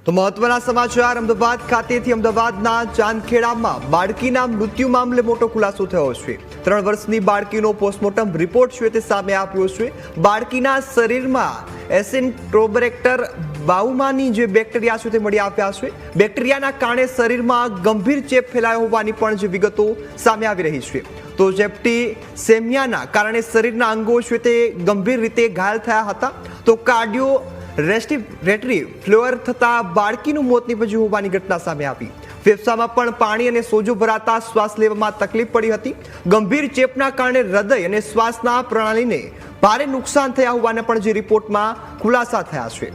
તો મહત્વના સમાચાર અમદાવાદ ખાતેથી અમદાવાદના ચાંદખેડામાં બાળકીના મૃત્યુ મામલે મોટો ખુલાસો થયો છે। 3 વર્ષની બાળકીનો પોસ્ટમોર્ટમ રિપોર્ટ છે તે સામે આવ્યો છે। બાળકીના શરીરમાં એસિન્ટ્રોબેક્ટર બાઉમાની જે બેક્ટેરિયા છે તે મળી આવ્યા છે। બેક્ટેરિયાના કારણે શરીરમાં ગંભીર ચેપ ફેલાયો હોવાની પણ જે વિગતો સામે આવી રહી છે। તો સેપ્ટિસેમિયાના કારણે શરીરના અંગો છે તે ગંભીર રીતે ઘાયલ થયા હતા। તો કાર્ડિયો રેસ્પિરેટરી ફ્લેવર થતા બાળકીનું મોત નીપજ્યું હોવાની ઘટના સામે આવી। ફેફસામાં પણ પાણી અને સોજો ભરાતા શ્વાસ લેવામાં તકલીફ પડી હતી। ગંભીર ચેપના કારણે હૃદય અને શ્વાસના પ્રણાલીને ભારે નુકસાન થયા હોવાના પણ જે રિપોર્ટમાં ખુલાસા થયા છે।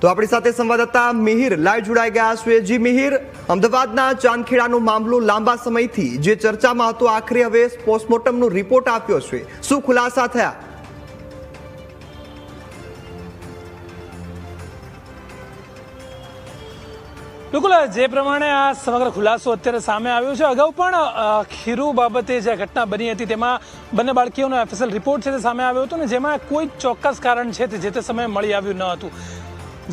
તો આપણી સાથે સંવાદદાતા મિહિર લાઈવ જોડાઈ ગયા છે। જી મિહિર, અમદાવાદના ચાંદખેડાનો મામલો લાંબા સમયથી જે ચર્ચામાં હતો, આખરે હવે પોસ્ટમોર્ટમનો રિપોર્ટ આપ્યો છે, શું ખુલાસા થયા? બિલકુલ, જે પ્રમાણે આ સમગ્ર ખુલાસો અત્યારે સામે આવ્યો છે, અગાઉ પણ ખીરુ બાબતે જે ઘટના બની હતી તેમાં બંને બાળકીઓનો FSL રિપોર્ટ છે તે સામે આવ્યો હતો ને જેમાં કોઈ ચોક્કસ કારણ છે તે જે તે સમયે મળી આવ્યું ન હતું।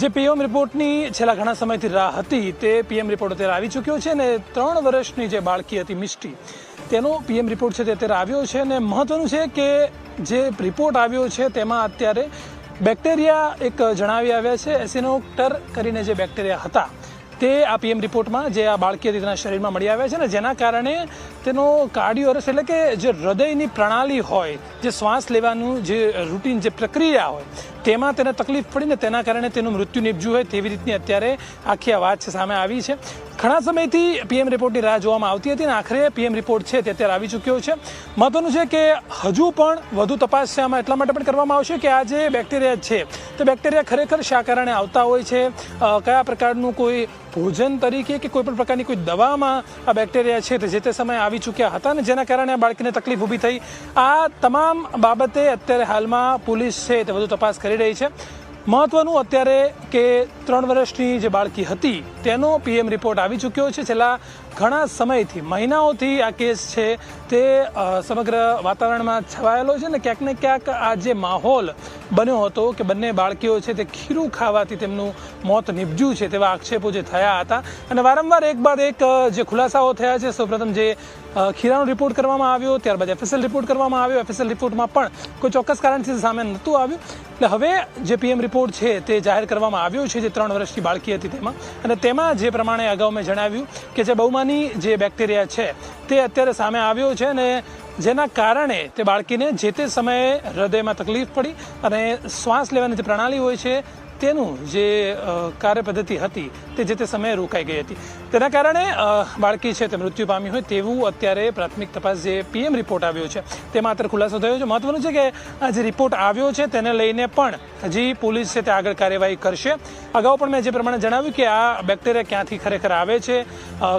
જે PM રિપોર્ટની છેલ્લા ઘણા સમયથી રાહ હતી તે PM રિપોર્ટ અત્યારે આવી ચૂક્યો છે ને 3 વર્ષની જે બાળકી હતી મિષ્ટી, તેનો PM રિપોર્ટ છે તે અત્યારે આવ્યો છે અને મહત્વનું છે કે જે રિપોર્ટ આવ્યો છે તેમાં અત્યારે બેક્ટેરિયા એક જણાવી આવ્યા છે, એસિનોક્ટર કરીને જે બેક્ટેરિયા હતા તે આ PM રિપોર્ટમાં જે આ બાળકી હતી તેના શરીરમાં મળી આવ્યા છે ને જેના કારણે તેનો કાર્ડિયો અરેસ્ટ એટલે કે જે હૃદયની પ્રણાલી હોય, જે શ્વાસ લેવાનું જે રૂટીન જે પ્રક્રિયા હોય તેમાં તેને તકલીફ પડીને તેના કારણે તેનું મૃત્યુ નિપજ્યું હોય તેવી રીતની અત્યારે આખી આ વાત છે સામે આવી છે। ઘણા સમયથી PM રિપોર્ટની રાહ જોવામાં આવતી હતી અને આખરે PM રિપોર્ટ છે તે અત્યારે આવી ચૂક્યો છે। મહત્વનું છે કે હજુ પણ વધુ તપાસ છે આમાં એટલા માટે પણ કરવામાં આવશે કે આ જે બેક્ટેરિયા છે તે બેક્ટેરિયા ખરેખર શા કારણે આવતા હોય છે, કયા પ્રકારનું કોઈ ભોજન તરીકે કે કોઈ પણ પ્રકારની કોઈ દવામાં આ બેક્ટેરિયા છે તે જે તે સમયે આવી ચૂક્યા હતા ને જેના કારણે આ બાળકીને તકલીફ ઊભી થઈ। આ તમામ બાબતે અત્યારે હાલમાં પોલીસ છે તે વધુ તપાસ કરી રહી છે। મહત્વનું અત્યારે કે 3 વર્ષની જે બાળકી હતી તેનો PM રિપોર્ટ આવી ચૂક્યો છે। છેલ્લા ઘણા સમયથી, મહિનાઓથી આ કેસ છે તે સમગ્ર વાતાવરણમાં છવાયેલો છે ને ક્યાંક ને ક્યાંક આ જે માહોલ બન્યો હતો કે બંને બાળકીઓ છે તે ખીરું ખાવાથી તેમનું મોત નિપજ્યું છે તેવા આક્ષેપો જે થયા હતા અને વારંવાર એક બાદ એક જે ખુલાસાઓ થયા છે। સૌપ્રથમ જે ખીરાનો રિપોર્ટ કરવામાં આવ્યો, ત્યારબાદ FSL રિપોર્ટ કરવામાં આવ્યો। FSL રિપોર્ટમાં પણ કોઈ ચોક્કસ કારણથી સામે નહોતું આવ્યું એટલે હવે જે PM રિપોર્ટ છે તે જાહેર કરવામાં આવ્યો છે જે 3 વર્ષની બાળકી હતી તેમાં, અને તેમાં જે પ્રમાણે અગાઉ મેં જણાવ્યું કે જે બહુમાની જે બેક્ટેરિયા છે તે અત્યારે સામે આવ્યો છે અને જેના કારણે તે બાળકીને જે તે સમયે હૃદયમાં તકલીફ પડી અને શ્વાસ લેવાની જે પ્રણાલી હોય છે તેનું જે કાર્ય પદ્ધતિ હતી તે જે તે સમયે રોકાઈ ગઈ હતી, તેના કારણે બાળકી છે તે મૃત્યુ પામી હોય તેવું અત્યારે પ્રાથમિક તપાસ જે PM રિપોર્ટ આવ્યો છે તેમાં અત્યારે ખુલાસો થયો છે। મહત્વનું છે કે આ જે રિપોર્ટ આવ્યો છે તેને લઈને પણ હજી પોલીસ છે તે આગળ કાર્યવાહી કરશે। અગાઉ પણ મેં જે પ્રમાણે જણાવ્યું કે આ બેક્ટેરિયા ક્યાંથી ખરેખર આવે છે,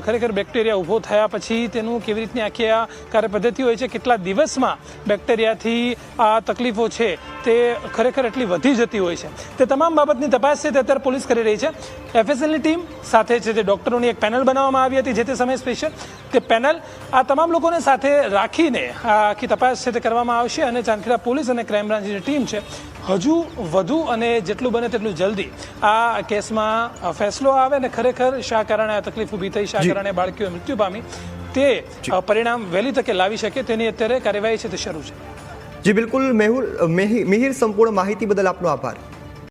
ખરેખર બેક્ટેરિયા ઊભો થયા પછી તેનું કેવી રીતની આખી આ કાર્ય પદ્ધતિ હોય છે, કેટલા દિવસમાં બેક્ટેરિયાથી આ તકલીફો છે તે ખરેખર એટલી વધી જતી હોય છે, તે તમામ બાબતની તપાસ છે તે અત્યારે પોલીસ કરી રહી છે। FSLની ટીમ સાથે છે તે ડૉક્ટરોની એક પેનલ બનાવવામાં આવી હતી જે તે સમયે સ્પેશિયલ, તે પેનલ આ તમામ લોકોને સાથે રાખીને આ આખી તપાસ છે તે કરવામાં આવશે અને ચાંદખેડા પોલીસ અને ક્રાઇમ બ્રાન્ચની ટીમ છે હજુ વધુ અને જેટલું બને તેટલું જલ્દી આ કેસમાં ફેસલો આવે અને ખરેખર શા કારણે આ તકલીફ ઊભી થઈ, શા કારણે બાળકીઓ મૃત્યુ પામી તે પરિણામ વહેલી તકે લાવી શકે તેની અત્યારે કાર્યવાહી છે તે શરૂ છે। જી બિલકુલ મિહિર, સંપૂર્ણ માહિતી બદલ આપનો આભાર।